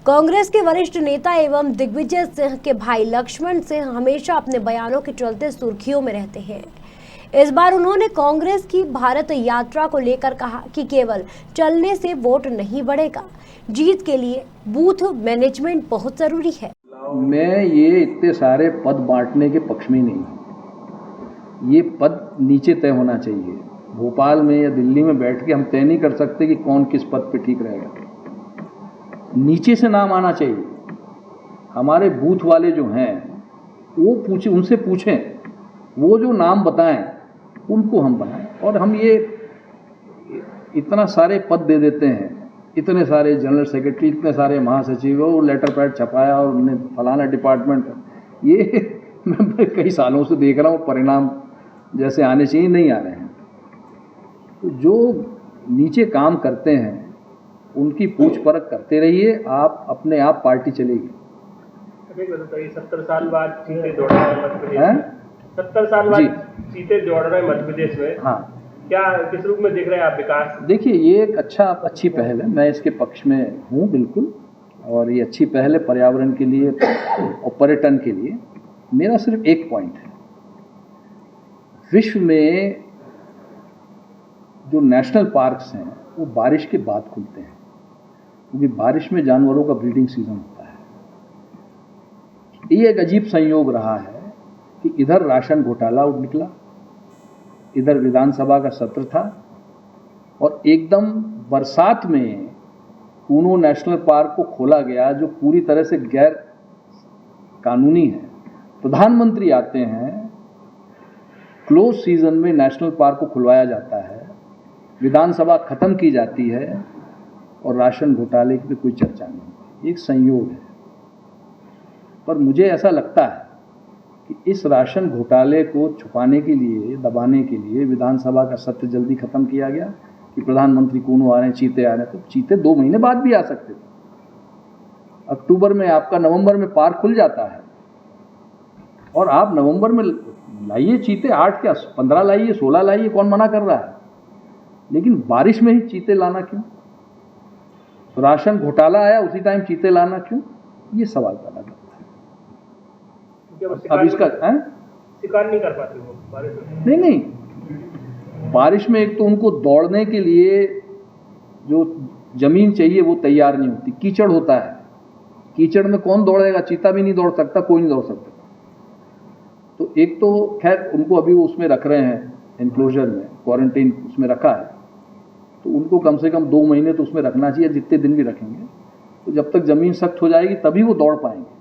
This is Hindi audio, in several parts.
कांग्रेस के वरिष्ठ नेता एवं दिग्विजय सिंह के भाई लक्ष्मण सिंह हमेशा अपने बयानों के चलते सुर्खियों में रहते हैं। इस बार उन्होंने कांग्रेस की भारत यात्रा को लेकर कहा कि केवल चलने से वोट नहीं बढ़ेगा, जीत के लिए बूथ मैनेजमेंट बहुत जरूरी है। मैं ये इतने सारे पद बांटने के पक्ष में नहीं हूँ। ये पद नीचे तय होना चाहिए। भोपाल में या दिल्ली में बैठ के हम तय नहीं कर सकते कि कौन किस पद पे ठीक रहेगा। नीचे से नाम आना चाहिए। हमारे बूथ वाले जो हैं वो उनसे पूछें, वो जो नाम बताएं उनको हम बनाएं। और हम ये इतना सारे पद दे देते हैं, इतने सारे जनरल सेक्रेटरी, इतने सारे महासचिव, वो लेटर पैड छपाया और उन्हें फलाना डिपार्टमेंट, ये मैं कई सालों से देख रहा हूँ, परिणाम जैसे आने चाहिए नहीं आ रहे हैं। तो जो नीचे काम करते हैं उनकी पूछ परख करते रहिए, आप अपने आप पार्टी चलेगी। 70 साल बाद सीटें दौड़ रहे हैं मध्य प्रदेश में। 70 साल बाद सीटें दौड़ रहे हैं मध्य प्रदेश में। हाँ, क्या किस रूप में देख रहे हैं आप विकास? देखिए, ये एक अच्छी पहल है, मैं इसके पक्ष में हूँ बिल्कुल। और ये अच्छी पहल है पर्यावरण के लिए और पर्यटन के लिए। मेरा सिर्फ एक पॉइंट है, विश्व में जो नेशनल पार्क्स हैं वो बारिश के बाद खुलते हैं, क्योंकि बारिश में जानवरों का ब्रीडिंग सीजन होता है। ये एक अजीब संयोग रहा है कि इधर राशन घोटाला उठ निकला, इधर विधानसभा का सत्र था, और एकदम बरसात में कूनो नेशनल पार्क को खोला गया जो पूरी तरह से गैर कानूनी है। प्रधानमंत्री आते हैं, क्लोज सीजन में नेशनल पार्क को खुलवाया जाता है, विधानसभा खत्म की जाती है और राशन घोटाले की कोई चर्चा नहीं। एक संयोग है। पर मुझे ऐसा लगता है कि इस राशन घोटाले को छुपाने के लिए, दबाने के लिए विधानसभा का सत्र जल्दी खत्म किया गया कि प्रधानमंत्री कौन आ रहे हैं, चीते आ रहे हैं। तो चीते 2 महीने बाद भी आ सकते थे। अक्टूबर में आपका, नवंबर में पार्क खुल जाता है और आप नवंबर में लाइए चीते, 8 क्या 15 लाइए, 16 लाइए, कौन मना कर रहा है। लेकिन बारिश में ही चीते लाना क्यों? राशन घोटाला आया उसी टाइम चीते लाना क्यों? ये सवाल पैदा करता है। अब इसका शिकार नहीं कर पाते वो बारिश में? नहीं, बारिश में एक तो उनको दौड़ने के लिए जो जमीन चाहिए वो तैयार नहीं होती, कीचड़ होता है। कीचड़ में कौन दौड़ेगा? चीता भी नहीं दौड़ सकता, कोई नहीं दौड़ सकता। तो एक तो खैर उनको अभी वो उसमें रख रहे हैं, एनक्लोजर में, क्वारंटाइन उसमें रखा है, तो उनको कम से कम 2 महीने तो उसमें रखना चाहिए, जितने दिन भी रखेंगे। तो जब तक ज़मीन सख्त हो जाएगी तभी वो दौड़ पाएंगे।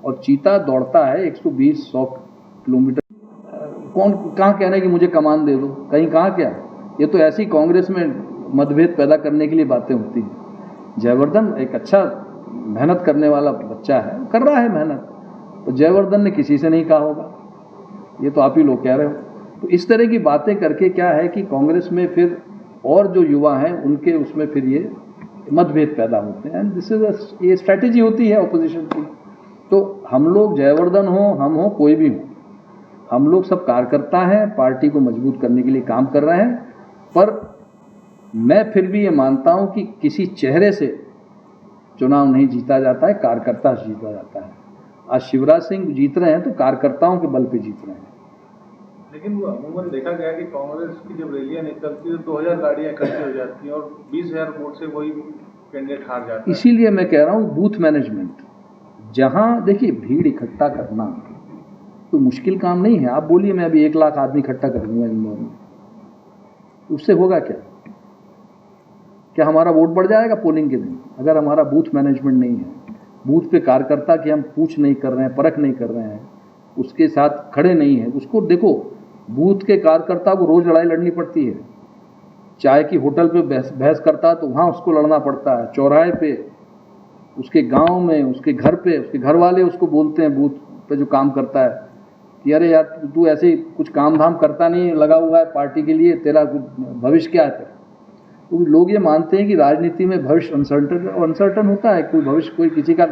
और चीता दौड़ता है 120-100 किलोमीटर। कौन कहाँ कह रहे हैं कि मुझे कमान दे दो? कहीं कहाँ क्या? ये तो ऐसी कांग्रेस में मतभेद पैदा करने के लिए बातें होती हैं। जयवर्धन एक अच्छा मेहनत करने वाला बच्चा है, कर रहा है मेहनत, तो जयवर्धन ने किसी से नहीं कहा होगा, ये तो आप ही लोग कह रहे हो। तो इस तरह की बातें करके क्या है कि कांग्रेस में फिर और जो युवा हैं उनके उसमें फिर ये मतभेद पैदा होते हैं। दिस इज ये स्ट्रैटेजी होती है ऑपोजिशन की। तो हम लोग, जयवर्धन हो, हम हो, कोई भी हो, हम लोग सब कार्यकर्ता हैं, पार्टी को मजबूत करने के लिए काम कर रहे हैं। पर मैं फिर भी ये मानता हूं कि किसी चेहरे से चुनाव नहीं जीता जाता है, कार्यकर्ता से जीता जाता है। आज शिवराज सिंह जीत रहे हैं तो कार्यकर्ताओं के बल पे जीत रहे हैं। लेकिन वो अमूमन देखा गया कि कांग्रेस की जब रैलियां निकलती है तो 2000 गाड़ियां इकट्ठी हो जाती हैं और 20,000 वोट से वही कैंडिडेट हार जाता है। इसीलिए मैं कह रहा हूँ बूथ मैनेजमेंट, जहाँ देखिए भीड़ इकट्ठा करना कोई मुश्किल काम नहीं है। आप बोलिए मैं अभी 1 लाख आदमी इकट्ठा कर दूंगा इंदौर में, उससे होगा क्या? क्या हमारा वोट बढ़ जाएगा पोलिंग के दिन? अगर हमारा बूथ मैनेजमेंट नहीं है, बूथ पे कार्यकर्ता की हम पूछ नहीं कर रहे हैं, परख नहीं कर रहे हैं, उसके साथ खड़े नहीं है, उसको देखो, बूथ के कार्यकर्ता को रोज लड़ाई लड़नी पड़ती है। चाय की होटल पे बहस करता है तो वहाँ उसको लड़ना पड़ता है, चौराहे पे, उसके गांव में, उसके घर पे, उसके घर वाले उसको बोलते हैं बूथ पे जो काम करता है कि अरे यार तू ऐसे कुछ काम धाम करता नहीं, लगा हुआ है पार्टी के लिए, तेरा भविष्य क्या है तेरा? तो लोग ये मानते हैं कि राजनीति में भविष्य अनसर्टन होता है। कोई भविष्य, कोई किसी का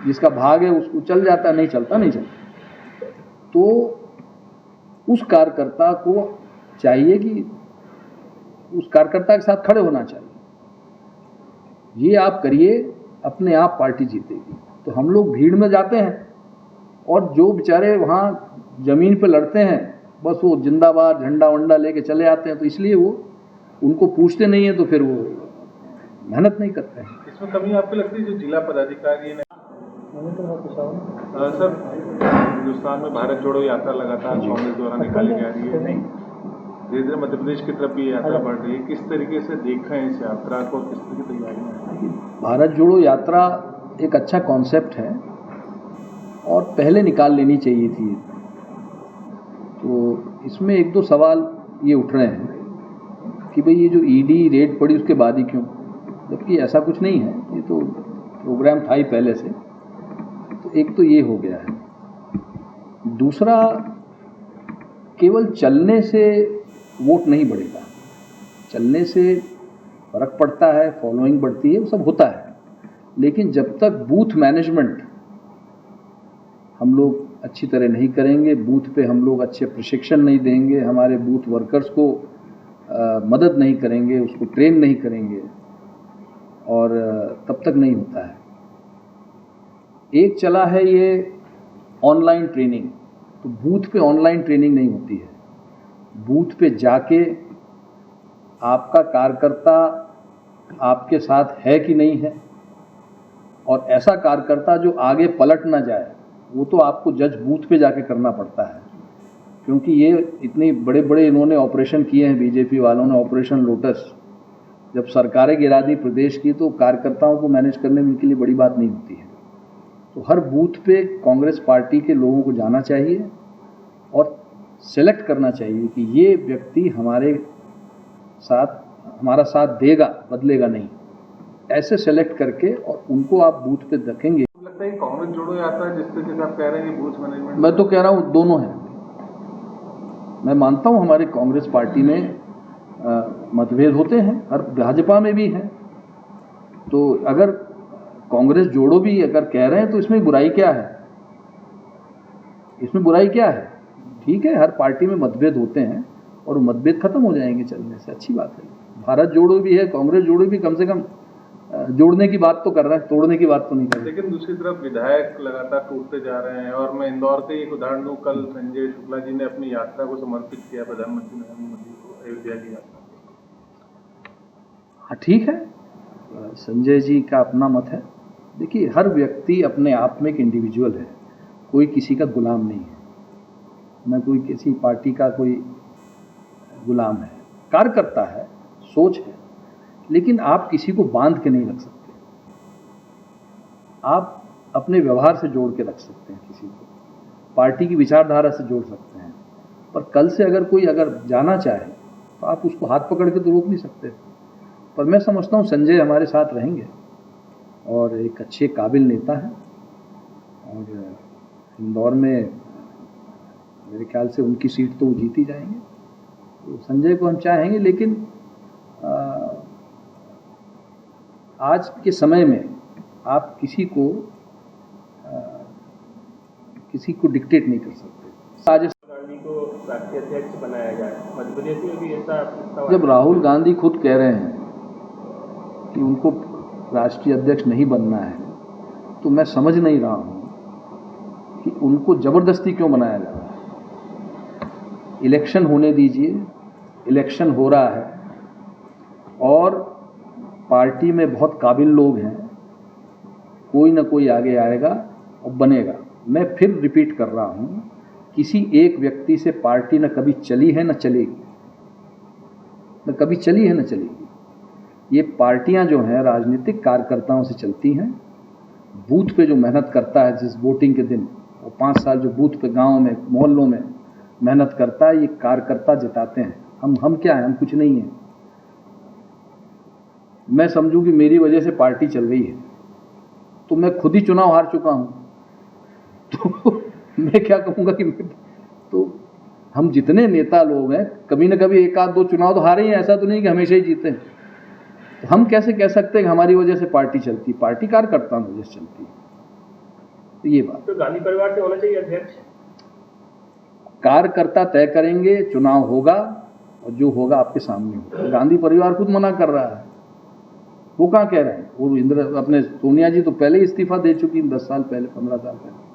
जिसका भाग है उसको चल जाता है, नहीं चलता। तो उस कार्यकर्ता को चाहिए कि उस कार्यकर्ता के साथ खड़े होना चाहिए। ये आप करिए अपने आप पार्टी जीतेगी। तो हम लोग भीड़ में जाते हैं और जो बेचारे वहाँ ज़मीन पे लड़ते हैं बस वो जिंदाबाद झंडा वंडा लेके चले आते हैं, तो इसलिए वो उनको पूछते नहीं है, तो फिर वो मेहनत नहीं करते हैं। इसमें कमी आपको लगती है जो जिला पदाधिकारी ने? सर, हिंदुस्तान में भारत जोड़ो यात्रा लगातार कांग्रेस द्वारा निकाली जा रही है, धीरे धीरे मध्य प्रदेश की तरफ भी यात्रा बढ़ रही है, किस तरीके से देखा है इस यात्रा को, किस तरह की तैयारियां? भारत जोड़ो यात्रा एक अच्छा कॉन्सेप्ट है और पहले निकाल लेनी चाहिए थी। तो इसमें एक दो सवाल ये उठ रहे हैं कि भाई ये जो ईडी रेड पड़ी उसके बाद ही क्यों, जबकि ऐसा कुछ नहीं है, ये तो प्रोग्राम था ही पहले से। तो एक तो ये हो गया है। दूसरा, केवल चलने से वोट नहीं बढ़ेगा, चलने से फर्क पड़ता है, फॉलोइंग बढ़ती है, वो सब होता है, लेकिन जब तक बूथ मैनेजमेंट हम लोग अच्छी तरह नहीं करेंगे, बूथ पे हम लोग अच्छे प्रशिक्षण नहीं देंगे, हमारे बूथ वर्कर्स को मदद नहीं करेंगे, उसको ट्रेन नहीं करेंगे, और तब तक नहीं होता है। एक चला है ये ऑनलाइन ट्रेनिंग, तो बूथ पे ऑनलाइन ट्रेनिंग नहीं होती है। बूथ पे जाके आपका कार्यकर्ता आपके साथ है कि नहीं है, और ऐसा कार्यकर्ता जो आगे पलट ना जाए, वो तो आपको जज बूथ पे जाके करना पड़ता है। क्योंकि ये इतने बड़े बड़े इन्होंने ऑपरेशन किए हैं, बीजेपी वालों ने ऑपरेशन लोटस, जब सरकारें गिरा दी प्रदेश की, तो कार्यकर्ताओं को मैनेज करने में इनके लिए बड़ी बात नहीं होती है। तो हर बूथ पे कांग्रेस पार्टी के लोगों को जाना चाहिए और सेलेक्ट करना चाहिए कि ये व्यक्ति हमारे साथ हमारा साथ देगा, बदलेगा नहीं, ऐसे सेलेक्ट करके और उनको आप बूथ पे रखेंगे। लगता है कांग्रेस जोड़ो यात्रा जिस तरीके से आप कह रहे हैं कि बूथ मैनेजमेंट, मैं तो कह रहा हूँ दोनों है। मैं मानता हूँ हमारे कांग्रेस पार्टी में मतभेद होते हैं, और भाजपा में भी हैं। तो अगर कांग्रेस जोड़ो भी अगर कह रहे हैं तो इसमें बुराई क्या है, इसमें बुराई क्या है? ठीक है, हर पार्टी में मतभेद होते हैं और मतभेद खत्म हो जाएंगे चलने से, अच्छी बात है। भारत जोड़ो भी है, कांग्रेस जोड़ो भी कम से कम जोड़ने की बात तो कर रहा है, तोड़ने की बात तो नहीं कर रहा। लेकिन दूसरी तरफ विधायक लगातार टूटते जा रहे हैं, और मैं इंदौर का एक उदाहरण दूं, कल संजय शुक्ला जी ने अपनी यात्रा को समर्पित किया प्रधानमंत्री नरेंद्र मोदी को, अयोध्या की यात्रा। हाँ ठीक है, संजय जी का अपना मत है। देखिए, हर व्यक्ति अपने आप में एक इंडिविजुअल है, कोई किसी का गुलाम नहीं है, न कोई किसी पार्टी का कोई गुलाम है। कार्यकर्ता है, सोच है, लेकिन आप किसी को बांध के नहीं रख सकते। आप अपने व्यवहार से जोड़ के रख सकते हैं किसी को, पार्टी की विचारधारा से जोड़ सकते हैं, पर कल से अगर कोई जाना चाहे तो आप उसको हाथ पकड़ के तो रोक नहीं सकते। पर मैं समझता हूँ संजय हमारे साथ रहेंगे और एक अच्छे काबिल नेता हैं, और इंदौर में मेरे ख्याल से उनकी सीट तो वो जीत ही जाएंगे। तो संजय को हम चाहेंगे, लेकिन आज के समय में आप किसी को डिक्टेट नहीं कर सकते। आज गांधी को राष्ट्रीय अध्यक्ष बनाया जाए, मध्य प्रदेश में भी ऐसा जब राहुल गांधी खुद कह रहे हैं कि उनको राष्ट्रीय अध्यक्ष नहीं बनना है, तो मैं समझ नहीं रहा हूं कि उनको जबरदस्ती क्यों बनाया जा रहा है। इलेक्शन होने दीजिए, इलेक्शन हो रहा है और पार्टी में बहुत काबिल लोग हैं, कोई ना कोई आगे आएगा और बनेगा। मैं फिर रिपीट कर रहा हूं, किसी एक व्यक्ति से पार्टी न कभी चली है न चलेगी, न कभी चली है न चलेगी। ये पार्टियां जो हैं राजनीतिक कार्यकर्ताओं से चलती हैं। बूथ पे जो मेहनत करता है, जिस वोटिंग के दिन वो 5 साल जो बूथ पे गांव में मोहल्लों में मेहनत करता है, ये कार्यकर्ता जिताते हैं। हम क्या हैं? हम कुछ नहीं हैं। मैं समझूं कि मेरी वजह से पार्टी चल रही है, तो मैं खुद ही चुनाव हार चुका हूं, तो मैं क्या कहूंगा कि तो हम जितने नेता लोग हैं, कभी ना कभी 1-2 चुनाव तो हारे ही हैं, ऐसा तो नहीं कि हमेशा ही जीते हैं। तो हम कैसे कह सकते हैं कि हमारी वजह से पार्टी चलती? पार्टी कार्यकर्ताओं की वजह से चलती है। तो ये बात तो गांधी परिवार से होना चाहिए अध्यक्ष। कार्यकर्ता तय करेंगे, चुनाव होगा और जो होगा आपके सामने होगा। गांधी परिवार खुद मना कर रहा है, वो कहाँ कह रहे हैं? वो इंदिरा अपने सोनिया जी तो पहले ही इस्तीफा दे चुकी हैं 10 साल पहले, 15 साल पहले।